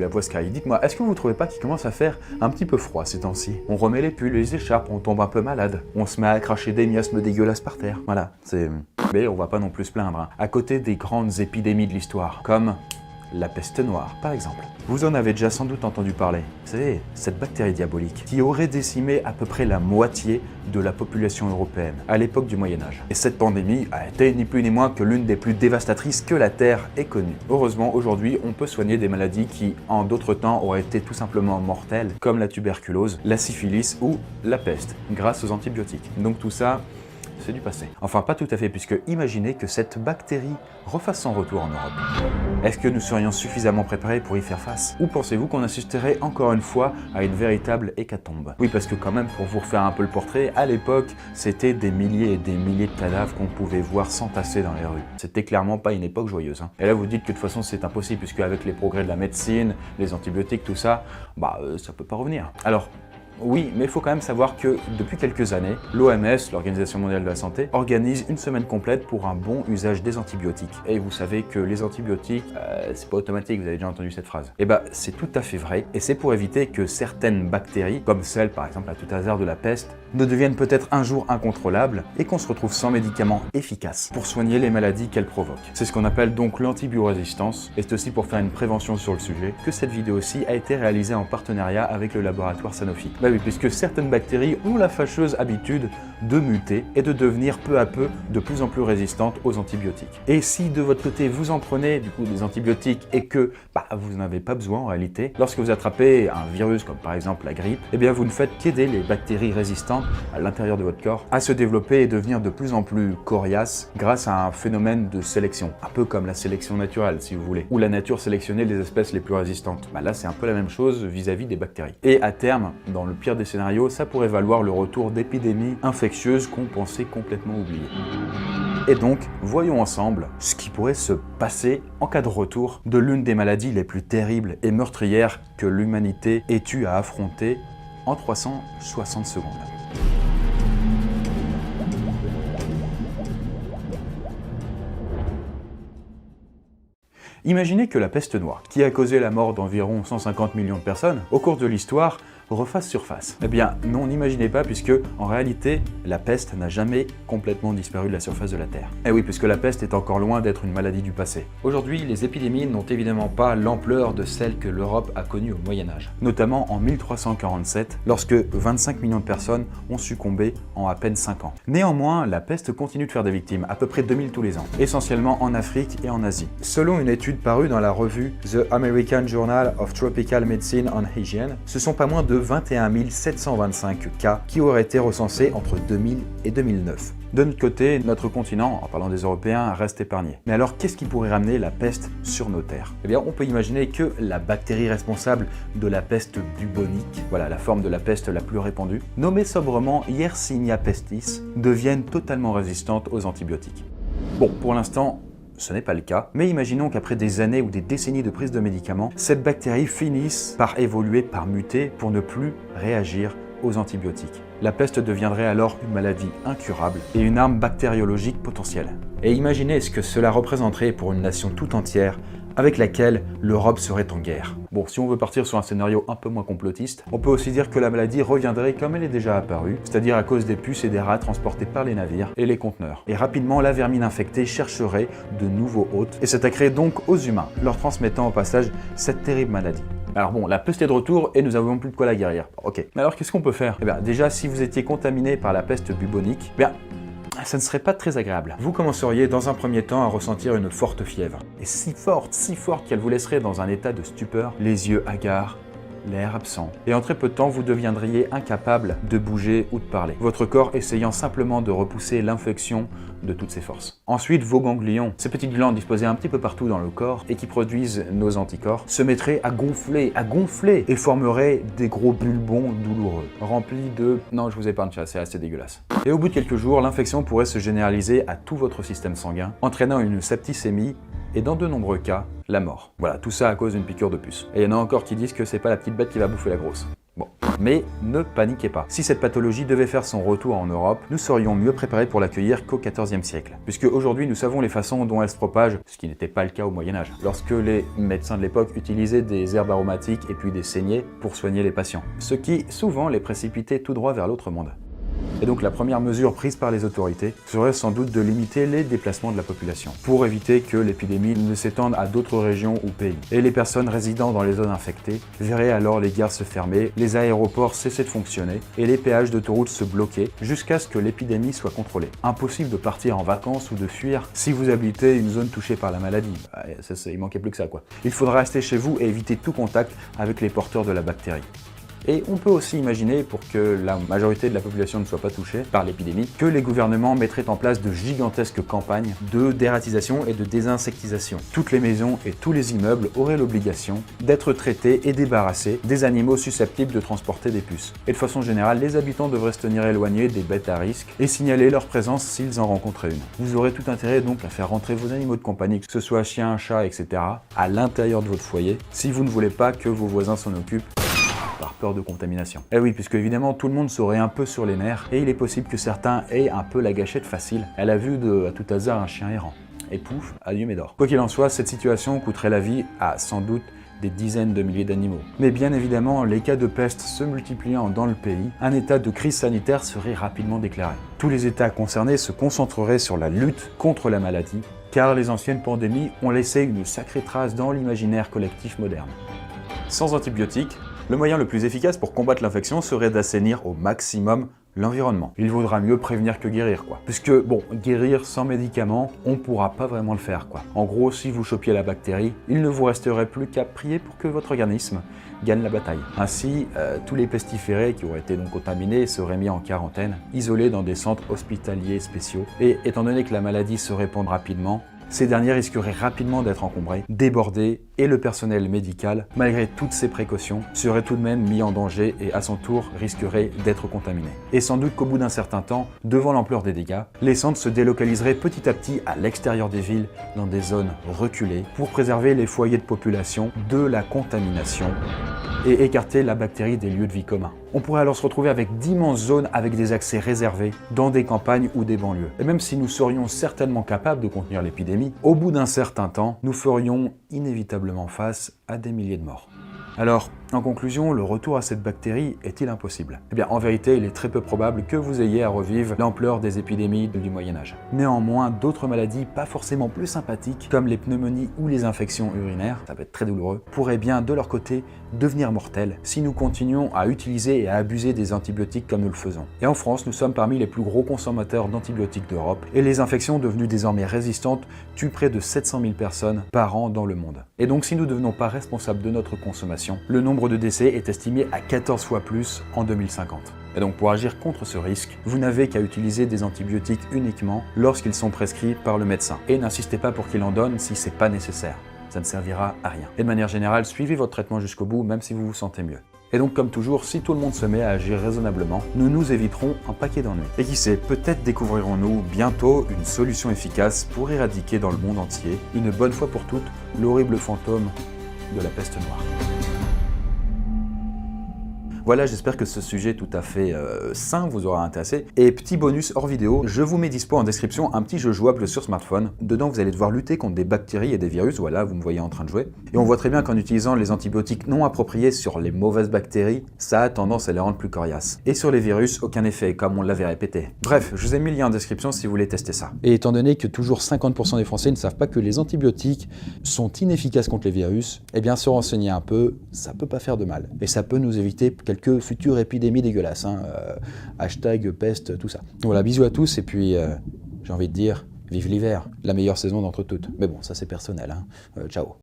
la voix Sky. Dites-moi, est-ce que vous trouvez pas qu'il commence à faire un petit peu froid ces temps-ci? On remet les pulls, les écharpes, on tombe un peu malade, on se met à cracher des miasmes dégueulasses par terre. Voilà, c'est... Mais on va pas non plus se plaindre, hein. À côté des grandes épidémies de l'histoire, comme la peste noire, par exemple. Vous en avez déjà sans doute entendu parler. C'est cette bactérie diabolique qui aurait décimé à peu près la moitié de la population européenne à l'époque du Moyen-Âge. Et cette pandémie a été ni plus ni moins que l'une des plus dévastatrices que la Terre ait connue. Heureusement, aujourd'hui, on peut soigner des maladies qui, en d'autres temps, auraient été tout simplement mortelles, comme la tuberculose, la syphilis ou la peste, grâce aux antibiotiques. Donc tout ça, c'est du passé. Enfin, pas tout à fait, puisque imaginez que cette bactérie refasse son retour en Europe. Est-ce que nous serions suffisamment préparés pour y faire face? Ou pensez-vous qu'on assisterait encore une fois à une véritable hécatombe? Oui, parce que quand même, pour vous refaire un peu le portrait, à l'époque, c'était des milliers et des milliers de cadavres qu'on pouvait voir s'entasser dans les rues. C'était clairement pas une époque joyeuse, hein. Et là, vous dites que de toute façon, c'est impossible, puisque avec les progrès de la médecine, les antibiotiques, tout ça, ça peut pas revenir. Alors, oui, mais il faut quand même savoir que depuis quelques années, l'OMS, l'Organisation mondiale de la santé, organise une semaine complète pour un bon usage des antibiotiques. Et vous savez que les antibiotiques, c'est pas automatique, vous avez déjà entendu cette phrase. Eh ben, c'est tout à fait vrai, et c'est pour éviter que certaines bactéries, comme celle par exemple à tout hasard de la peste, ne deviennent peut-être un jour incontrôlables et qu'on se retrouve sans médicaments efficaces pour soigner les maladies qu'elles provoquent. C'est ce qu'on appelle donc l'antibiorésistance, et c'est aussi pour faire une prévention sur le sujet que cette vidéo-ci a été réalisée en partenariat avec le laboratoire Sanofi. Bah oui, puisque certaines bactéries ont la fâcheuse habitude de muter et de devenir peu à peu de plus en plus résistantes aux antibiotiques. Et si de votre côté vous en prenez du coup des antibiotiques et que vous n'en avez pas besoin en réalité, lorsque vous attrapez un virus comme par exemple la grippe, eh bien vous ne faites qu'aider les bactéries résistantes à l'intérieur de votre corps à se développer et devenir de plus en plus coriaces grâce à un phénomène de sélection, un peu comme la sélection naturelle si vous voulez, où la nature sélectionnait les espèces les plus résistantes. Là c'est un peu la même chose vis-à-vis des bactéries. Et à terme, dans le pire des scénarios, ça pourrait valoir le retour d'épidémies infectieuses qu'on pensait complètement oubliées. Et donc, voyons ensemble ce qui pourrait se passer en cas de retour de l'une des maladies les plus terribles et meurtrières que l'humanité ait eu à affronter en 360 secondes. Imaginez que la peste noire, qui a causé la mort d'environ 150 millions de personnes, au cours de l'histoire, refasse surface. Eh bien, non, n'imaginez pas, puisque, en réalité, la peste n'a jamais complètement disparu de la surface de la Terre. Eh oui, puisque la peste est encore loin d'être une maladie du passé. Aujourd'hui, les épidémies n'ont évidemment pas l'ampleur de celles que l'Europe a connues au Moyen-Âge. Notamment en 1347, lorsque 25 millions de personnes ont succombé en à peine 5 ans. Néanmoins, la peste continue de faire des victimes, à peu près 2000 tous les ans, essentiellement en Afrique et en Asie. Selon une étude parue dans la revue The American Journal of Tropical Medicine and Hygiene, ce sont pas moins de 21 725 cas qui auraient été recensés entre 2000 et 2009. De notre côté, notre continent, en parlant des Européens, reste épargné. Mais alors, qu'est-ce qui pourrait ramener la peste sur nos terres? Eh bien, on peut imaginer que la bactérie responsable de la peste bubonique, voilà la forme de la peste la plus répandue, nommée sobrement Yersinia pestis, devienne totalement résistante aux antibiotiques. Bon, pour l'instant, ce n'est pas le cas, mais imaginons qu'après des années ou des décennies de prise de médicaments, cette bactérie finisse par évoluer, par muter, pour ne plus réagir aux antibiotiques. La peste deviendrait alors une maladie incurable et une arme bactériologique potentielle. Et imaginez ce que cela représenterait pour une nation tout entière avec laquelle l'Europe serait en guerre. Bon, si on veut partir sur un scénario un peu moins complotiste, on peut aussi dire que la maladie reviendrait comme elle est déjà apparue, c'est-à-dire à cause des puces et des rats transportés par les navires et les conteneurs. Et rapidement, la vermine infectée chercherait de nouveaux hôtes et s'attaquerait donc aux humains, leur transmettant au passage cette terrible maladie. Alors bon, la peste est de retour et nous n'avons plus de quoi la guérir. Ok, mais alors qu'est-ce qu'on peut faire? Eh bien, déjà, si vous étiez contaminé par la peste bubonique, ça ne serait pas très agréable. Vous commenceriez dans un premier temps à ressentir une forte fièvre. Et si forte qu'elle vous laisserait dans un état de stupeur, les yeux hagards, l'air absent. Et en très peu de temps, vous deviendriez incapable de bouger ou de parler, votre corps essayant simplement de repousser l'infection de toutes ses forces. Ensuite, vos ganglions, ces petites glandes disposées un petit peu partout dans le corps et qui produisent nos anticorps, se mettraient à gonfler et formeraient des gros bulbons douloureux, remplis de... Non, je vous épargne ça, c'est assez dégueulasse. Et au bout de quelques jours, l'infection pourrait se généraliser à tout votre système sanguin, entraînant une septicémie et dans de nombreux cas, la mort. Voilà, tout ça à cause d'une piqûre de puce. Et il y en a encore qui disent que c'est pas la petite bête qui va bouffer la grosse. Bon, mais ne paniquez pas. Si cette pathologie devait faire son retour en Europe, nous serions mieux préparés pour l'accueillir qu'au XIVe siècle. Puisque aujourd'hui, nous savons les façons dont elle se propage, ce qui n'était pas le cas au Moyen-Âge, lorsque les médecins de l'époque utilisaient des herbes aromatiques et puis des saignées pour soigner les patients. Ce qui, souvent, les précipitait tout droit vers l'autre monde. Et donc la première mesure prise par les autorités serait sans doute de limiter les déplacements de la population, pour éviter que l'épidémie ne s'étende à d'autres régions ou pays. Et les personnes résidant dans les zones infectées verraient alors les gares se fermer, les aéroports cesser de fonctionner et les péages d'autoroutes se bloquer jusqu'à ce que l'épidémie soit contrôlée. Impossible de partir en vacances ou de fuir si vous habitez une zone touchée par la maladie. Il manquait plus que ça quoi. Il faudra rester chez vous et éviter tout contact avec les porteurs de la bactérie. Et on peut aussi imaginer, pour que la majorité de la population ne soit pas touchée par l'épidémie, que les gouvernements mettraient en place de gigantesques campagnes de dératisation et de désinsectisation. Toutes les maisons et tous les immeubles auraient l'obligation d'être traités et débarrassés des animaux susceptibles de transporter des puces. Et de façon générale, les habitants devraient se tenir éloignés des bêtes à risque et signaler leur présence s'ils en rencontraient une. Vous aurez tout intérêt donc à faire rentrer vos animaux de compagnie, que ce soit chien, chat, etc., à l'intérieur de votre foyer, si vous ne voulez pas que vos voisins s'en occupent par peur de contamination. Et oui, puisque évidemment tout le monde serait un peu sur les nerfs et il est possible que certains aient un peu la gâchette facile à la vue de, à tout hasard, un chien errant. Et pouf, adieu Médor. Quoi qu'il en soit, cette situation coûterait la vie à sans doute des dizaines de milliers d'animaux. Mais bien évidemment, les cas de peste se multipliant dans le pays, un état de crise sanitaire serait rapidement déclaré. Tous les États concernés se concentreraient sur la lutte contre la maladie, car les anciennes pandémies ont laissé une sacrée trace dans l'imaginaire collectif moderne. Sans antibiotiques, le moyen le plus efficace pour combattre l'infection serait d'assainir au maximum l'environnement. Il vaudra mieux prévenir que guérir, quoi. Puisque, bon, guérir sans médicaments, on pourra pas vraiment le faire, quoi. En gros, si vous chopiez la bactérie, il ne vous resterait plus qu'à prier pour que votre organisme gagne la bataille. Ainsi, tous les pestiférés qui auraient été donc contaminés seraient mis en quarantaine, isolés dans des centres hospitaliers spéciaux. Et étant donné que la maladie se répand rapidement, ces derniers risqueraient rapidement d'être encombrés, débordés, et le personnel médical, malgré toutes ces précautions, serait tout de même mis en danger et à son tour risquerait d'être contaminé. Et sans doute qu'au bout d'un certain temps, devant l'ampleur des dégâts, les centres se délocaliseraient petit à petit à l'extérieur des villes, dans des zones reculées, pour préserver les foyers de population de la contamination et écarter la bactérie des lieux de vie communs. On pourrait alors se retrouver avec d'immenses zones avec des accès réservés dans des campagnes ou des banlieues. Et même si nous serions certainement capables de contenir l'épidémie, au bout d'un certain temps, nous ferions inévitablement face à des milliers de morts. Alors, en conclusion, le retour à cette bactérie est-il impossible? Eh bien, en vérité, il est très peu probable que vous ayez à revivre l'ampleur des épidémies du Moyen-Âge. Néanmoins, d'autres maladies pas forcément plus sympathiques, comme les pneumonies ou les infections urinaires, ça peut être très douloureux, pourraient bien, de leur côté, devenir mortelles si nous continuons à utiliser et à abuser des antibiotiques comme nous le faisons. Et en France, nous sommes parmi les plus gros consommateurs d'antibiotiques d'Europe, et les infections devenues désormais résistantes tuent près de 700 000 personnes par an dans le monde. Et donc, si nous ne devenons pas responsables de notre consommation, le nombre de décès est estimé à 14 fois plus en 2050. Et donc pour agir contre ce risque, vous n'avez qu'à utiliser des antibiotiques uniquement lorsqu'ils sont prescrits par le médecin. Et n'insistez pas pour qu'il en donne si c'est pas nécessaire. Ça ne servira à rien. Et de manière générale, suivez votre traitement jusqu'au bout, même si vous vous sentez mieux. Et donc comme toujours, si tout le monde se met à agir raisonnablement, nous nous éviterons un paquet d'ennuis. Et qui sait, peut-être découvrirons-nous bientôt une solution efficace pour éradiquer dans le monde entier, une bonne fois pour toutes, l'horrible fantôme de la peste noire. Voilà, j'espère que ce sujet tout à fait sain vous aura intéressé. Et petit bonus hors vidéo, je vous mets dispo en description un petit jeu jouable sur smartphone. Dedans, vous allez devoir lutter contre des bactéries et des virus. Voilà, vous me voyez en train de jouer. Et on voit très bien qu'en utilisant les antibiotiques non appropriés sur les mauvaises bactéries, ça a tendance à les rendre plus coriaces. Et sur les virus, aucun effet, comme on l'avait répété. Bref, je vous ai mis le lien en description si vous voulez tester ça. Et étant donné que toujours 50% des Français ne savent pas que les antibiotiques sont inefficaces contre les virus, eh bien se renseigner un peu, ça peut pas faire de mal. Et ça peut nous éviter quelques futures épidémies dégueulasses, hein. Hashtag peste, tout ça. Voilà, bisous à tous et puis j'ai envie de dire, vive l'hiver, la meilleure saison d'entre toutes. Mais bon, ça c'est personnel, hein. Ciao.